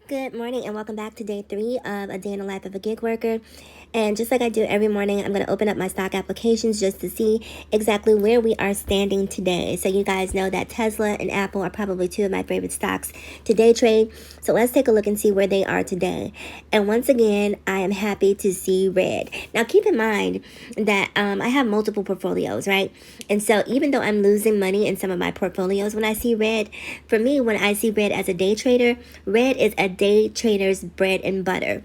Good morning and welcome back to day 3 of A Day in the Life of a Gig Worker. And just like I do every morning, I'm going to open up my stock applications just to see exactly where we are standing today. So you guys know that Tesla and Apple are probably two of my favorite stocks to day trade. So let's take a look and see where they are today. And once again, I am happy to see red. Now keep in mind that I have multiple portfolios, right? And so even though I'm losing money in some of my portfolios when I see red, for me, when I see red as a day trader, red is a day trader's bread and butter.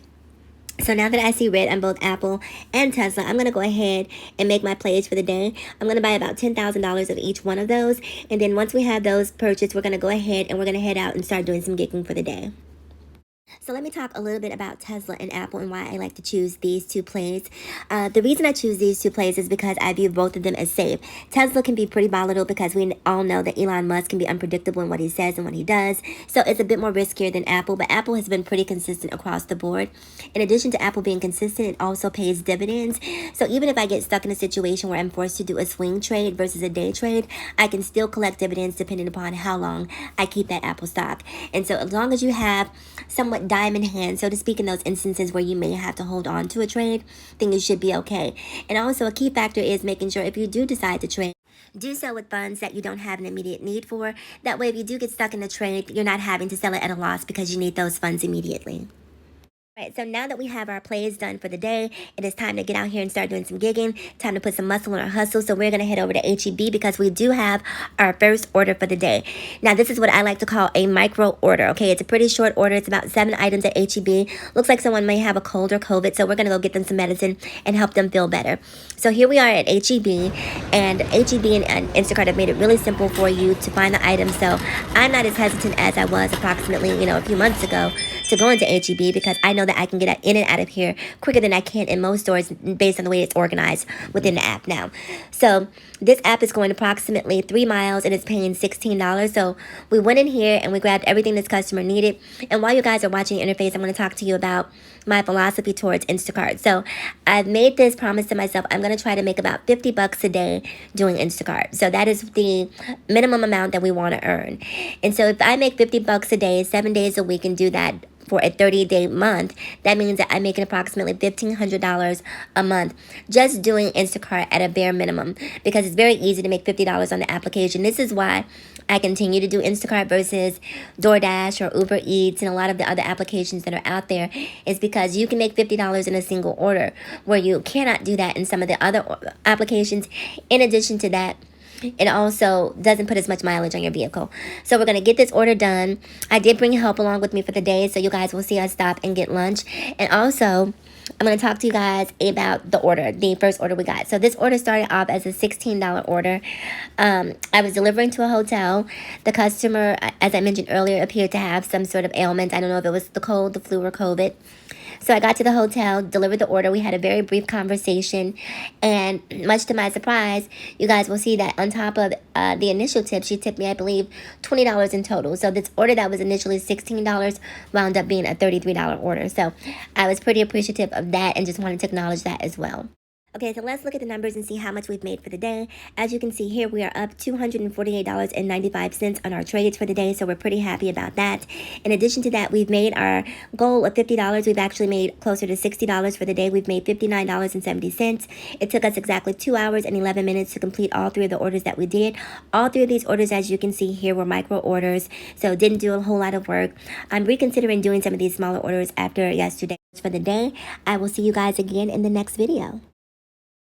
So now that I see red on both Apple and Tesla, I'm going to go ahead and make my plays for the day. I'm going to buy about $10,000 of each one of those. And then once we have those purchased, we're going to go ahead and we're going to head out and start doing some gigging for the day. So let me talk a little bit about Tesla and Apple and why I like to choose these two plays. The reason I choose these two plays is because I view both of them as safe. Tesla can be pretty volatile because we all know that Elon Musk can be unpredictable in what he says and what he does. So it's a bit more riskier than Apple, but Apple has been pretty consistent across the board. In addition to Apple being consistent, it also pays dividends. So even if I get stuck in a situation where I'm forced to do a swing trade versus a day trade, I can still collect dividends depending upon how long I keep that Apple stock. And so as long as you have somewhat diamond hands, so to speak, in those instances where you may have to hold on to a trade, then you should be okay. And also a key factor is making sure if you do decide to trade, do so with funds that you don't have an immediate need for. That way, if you do get stuck in a trade, you're not having to sell it at a loss because you need those funds immediately. Right, so now that we have our plays done for the day, it is time to get out here and start doing some gigging. Time to put some muscle in our hustle. So we're going to head over to HEB because we do have our first order for the day. Now, this is what I like to call a micro order, okay? It's a pretty short order. It's about 7 items at HEB. Looks like someone may have a cold or COVID, so we're going to go get them some medicine and help them feel better. So here we are at HEB, and HEB and Instacart have made it really simple for you to find the items. So I'm not as hesitant as I was approximately, a few months ago to go into HEB because I know that I can get in and out of here quicker than I can in most stores based on the way it's organized within the app now. So this app is going approximately 3 miles and it's paying $16. So we went in here and we grabbed everything this customer needed. And while you guys are watching the interface, I'm going to talk to you about my philosophy towards Instacart. So I've made this promise to myself. I'm going to try to make about $50 a day doing Instacart. So that is the minimum amount that we want to earn. And so if I make $50 a day, 7 days a week, and do that for a 30-day month, that means that I'm making approximately $1,500 a month just doing Instacart at a bare minimum, because it's very easy to make $50 on the application. This is why I continue to do Instacart versus DoorDash or Uber Eats and a lot of the other applications that are out there, is because you can make $50 in a single order, where you cannot do that in some of the other applications. In addition to that, it also doesn't put as much mileage on your vehicle. So we're going to get this order done. I did bring help along with me for the day, so you guys will see us stop and get lunch. And also, I'm going to talk to you guys about the first order we got. So this order started off as a $16 order. I was delivering to a hotel. The customer, as I mentioned earlier, appeared to have some sort of ailment. I don't know if it was the cold, the flu, or COVID. So I got to the hotel, delivered the order. We had a very brief conversation, and much to my surprise, you guys will see that on top of the initial tip, she tipped me, I believe, $20 in total. So this order that was initially $16 wound up being a $33 order. So I was pretty appreciative of that and just wanted to acknowledge that as well. Okay, so let's look at the numbers and see how much we've made for the day. As you can see here, we are up $248.95 on our trades for the day, so we're pretty happy about that. In addition to that, we've made our goal of $50. We've actually made closer to $60 for the day. We've made $59.70. It took us exactly 2 hours and 11 minutes to complete all 3 of the orders that we did. All 3 of these orders, as you can see here, were micro orders, so didn't do a whole lot of work. I'm reconsidering doing some of these smaller orders after yesterday. For the day, I will see you guys again in the next video.